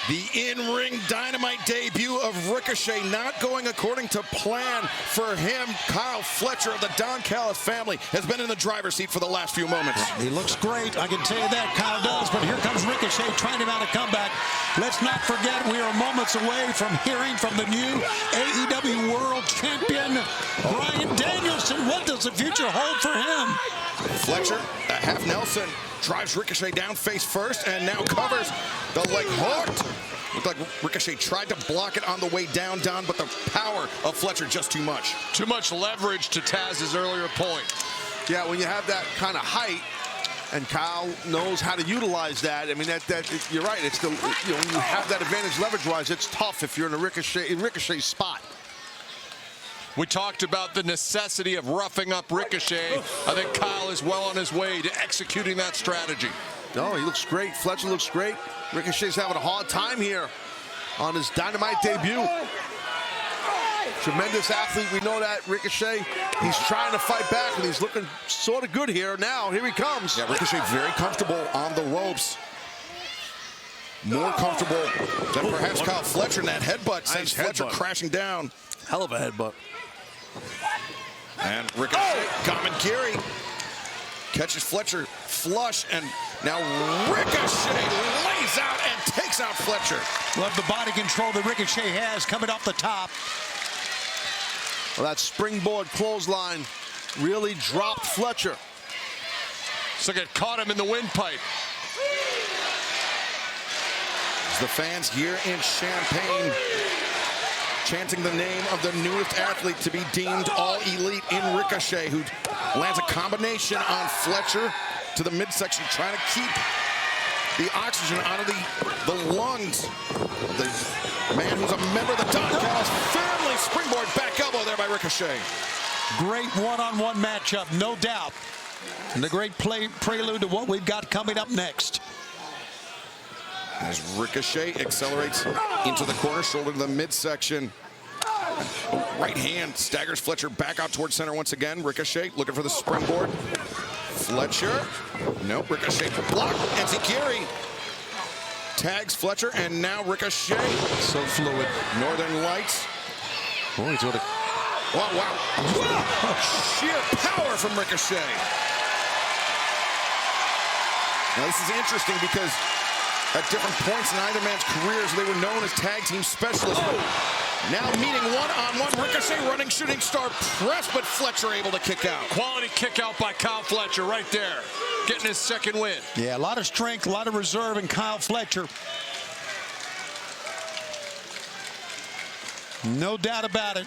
The in-ring Dynamite debut of Ricochet not going according to plan for him. Kyle Fletcher of the Don Callis family has been in the driver's seat for the last few moments. He looks great, I can tell you that, Kyle does, but here comes Ricochet trying to mount a comeback. Let's not forget we are moments away from hearing from the new AEW World Champion, Bryan Danielson. What does the future hold for him? Fletcher, a half Nelson, drives Ricochet down face first and now covers the leg hooked. Looked like Ricochet tried to block it on the way down, Don, but the power of Fletcher just too much. Too much leverage to Taz's earlier point. Yeah, when you have that kind of height, and Kyle knows how to utilize that. I mean, you're right. It's the when you have that advantage leverage-wise, it's tough if you're in Ricochet's spot. We talked about the necessity of roughing up Ricochet. I think Kyle is well on his way to executing that strategy. No, he looks great. Fletcher looks great. Ricochet's having a hard time here on his Dynamite debut. Tremendous athlete, we know that. Ricochet, he's trying to fight back, and he's looking sort of good here now. Here he comes. Yeah, Ricochet very comfortable on the ropes. More comfortable than perhaps Kyle Fletcher, and that headbutt sends Fletcher crashing down. Hell of a headbutt. And Ricochet, Kamen catches Fletcher flush, and now Ricochet lays out and takes out Fletcher. Love the body control that Ricochet has coming off the top. Well, that springboard clothesline really dropped Fletcher. So it caught him in the windpipe. As the fans here in Champaign chanting the name of the newest athlete to be deemed all elite in Ricochet, who lands a combination on Fletcher to the midsection, trying to keep the oxygen out of the lungs. The man who's a member of the Don Callis family. Springboard back elbow there by Ricochet. Great one-on-one matchup, no doubt. And a great prelude to what we've got coming up next. As Ricochet accelerates into the corner, shoulder to the midsection. Right hand staggers Fletcher back out towards center once again. Ricochet looking for the springboard. Fletcher. Nope, Ricochet blocked. Enziguri tags Fletcher, and now Ricochet. So fluid. Northern Lights. Oh, he's what a... Wow. Sheer power from Ricochet. Now this is interesting because at different points in either man's careers, they were known as tag team specialists. Now meeting one-on-one, Ricochet running shooting star press, but Fletcher able to kick out. Quality kick out by Kyle Fletcher right there, getting his second win. Yeah, a lot of strength, a lot of reserve in Kyle Fletcher. No doubt about it.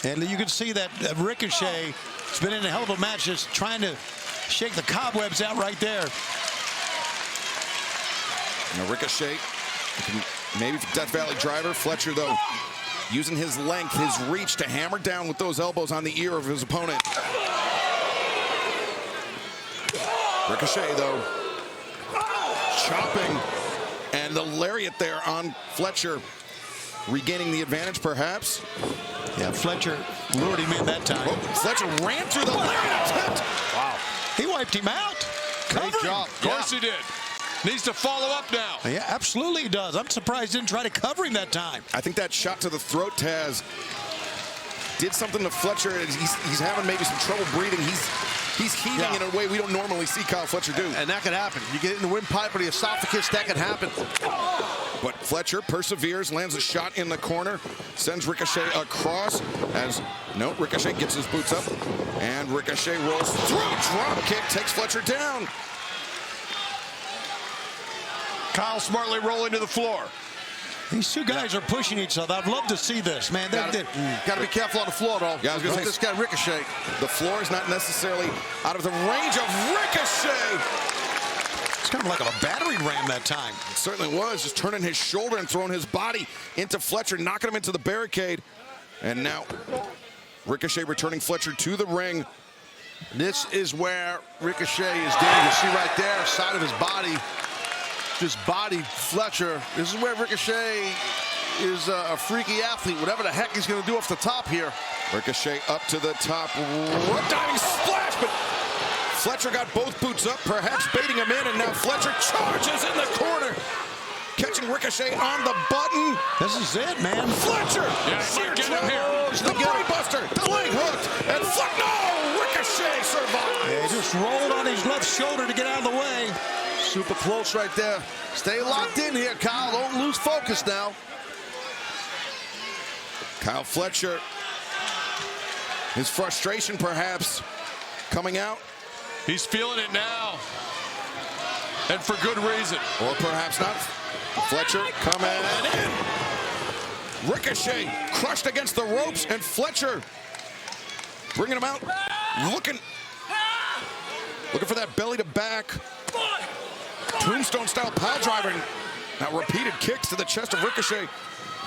And you can see that Ricochet has been in a hell of a match, just trying to shake the cobwebs out right there. Now Ricochet, maybe Death Valley driver. Fletcher, though, using his length, his reach to hammer down with those elbows on the ear of his opponent. Ricochet, though, chopping, and the lariat there on Fletcher, regaining the advantage, perhaps. Yeah, Fletcher lured him in that time. Oh, Fletcher ran through the lariat attempt. Wow. He wiped him out. Great job. Of course he did. Needs to follow up now. Yeah, absolutely he does. I'm surprised he didn't try to cover him that time. I think that shot to the throat, Taz, did something to Fletcher. He's having maybe some trouble breathing. He's heaving in a way we don't normally see Kyle Fletcher do. And that could happen. You get it in the windpipe or the esophagus, that can happen. But Fletcher perseveres, lands a shot in the corner, sends Ricochet across as, no, Ricochet gets his boots up, and Ricochet rolls through, drop kick, takes Fletcher down. Kyle smartly rolling to the floor. These two guys are pushing each other. I'd love to see this, man. Got to be careful on the floor, though. Yeah, I was gonna say, this guy Ricochet. The floor is not necessarily out of the range of Ricochet. It's kind of like a battering ram that time. It certainly was, just turning his shoulder and throwing his body into Fletcher, knocking him into the barricade. And now Ricochet returning Fletcher to the ring. This is where Ricochet is dangerous. See right there, side of his body. Just bodied Fletcher. This is where Ricochet is a freaky athlete. Whatever the heck he's going to do off the top here. Ricochet up to the top. Diving splash, but Fletcher got both boots up, perhaps baiting him in, and now Fletcher charges in the corner. catching Ricochet on the button. This is it, man. Fletcher! Yeah, he might get him here. The brainbuster, the leg hooked, and no! Ricochet survives! Yeah, he just rolled on his left shoulder to get out of the way. Super close right there. Stay locked in here, Kyle. Don't lose focus now. Kyle Fletcher, his frustration perhaps coming out. He's feeling it now. And for good reason. Or perhaps not. Fletcher coming in. Ricochet crushed against the ropes, and Fletcher bringing him out. Looking for that belly to back. Tombstone style pile driver. Now repeated kicks to the chest of Ricochet.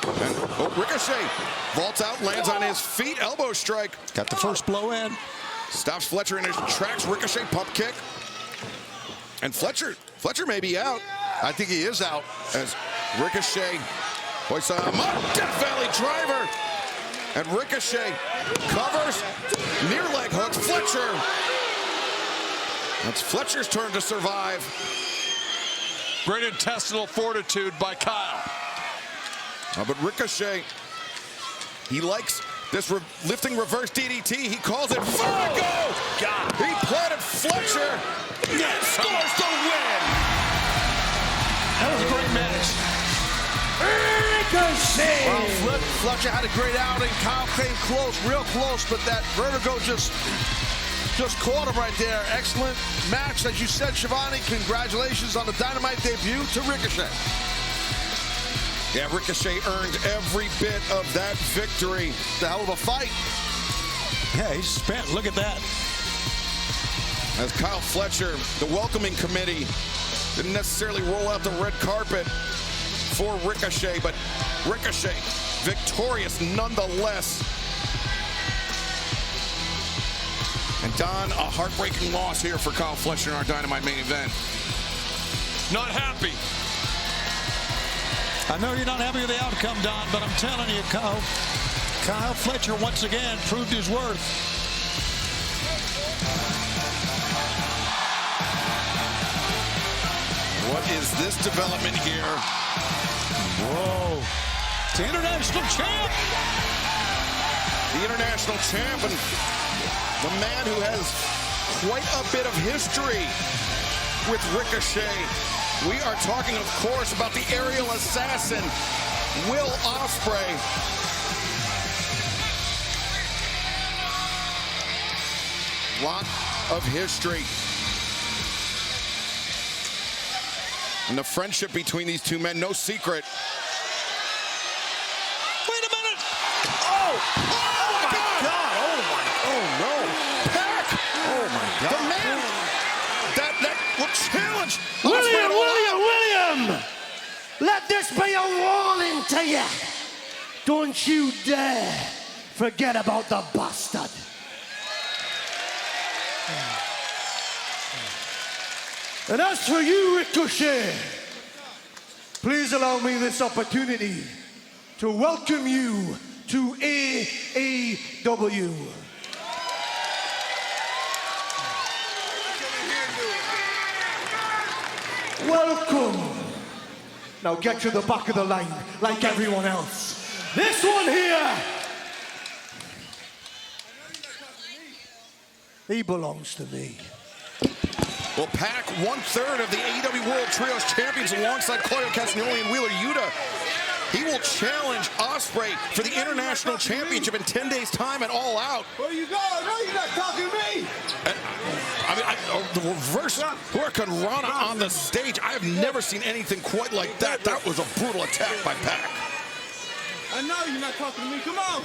And, Ricochet vaults out, lands on his feet, elbow strike. Got the first blow in. Stops Fletcher in his tracks. Ricochet pump kick. And Fletcher may be out. I think he is out. As Ricochet hoists him up, Death Valley driver. And Ricochet covers, near leg hooks Fletcher. It's Fletcher's turn to survive. Great intestinal fortitude by Kyle. But Ricochet, he likes this lifting reverse DDT. He calls it Fargo. God. He planted Fletcher. Scores the win. That was a great match. Ricochet! Well, Fletcher had a great outing. Kyle came close, real close, but that vertigo just caught him right there. Excellent match, as you said, Shivani. Congratulations on the Dynamite debut to Ricochet. Yeah, Ricochet earned every bit of that victory. The hell of a fight. Yeah, he's spent. Look at that. As Kyle Fletcher, the welcoming committee, didn't necessarily roll out the red carpet for Ricochet, but Ricochet victorious nonetheless. And Don, a heartbreaking loss here for Kyle Fletcher in our Dynamite main event. Not happy. I know you're not happy with the outcome, Don, but I'm telling you, Kyle Fletcher once again proved his worth. What is this development here? Whoa. It's the international champ. The international champ and the man who has quite a bit of history with Ricochet. We are talking, of course, about the aerial assassin, Will Ospreay. Lot of history. And the friendship between these two men, no secret. Wait a minute. Oh my God. Oh, no. Pack. Oh, my God. The man that will challenge. William! Let this be a warning to you. Don't you dare forget about the bastard. And as for you, Ricochet, please allow me this opportunity to welcome you to AEW. Welcome. Now get to the back of the line like everyone else. This one here, he belongs to me. Well, Pack, 1/3 of the AEW World Trios Champions alongside Claudio Castagnoli and Wheeler Yuta. He will challenge Ospreay for the International Championship in 10 days' time at All Out. Where you going? No, you're not talking to me. The reverse Hurricane Rana on the stage. I have never seen anything quite like that. That was a brutal attack by Pack. I know you're not talking to me. Come on.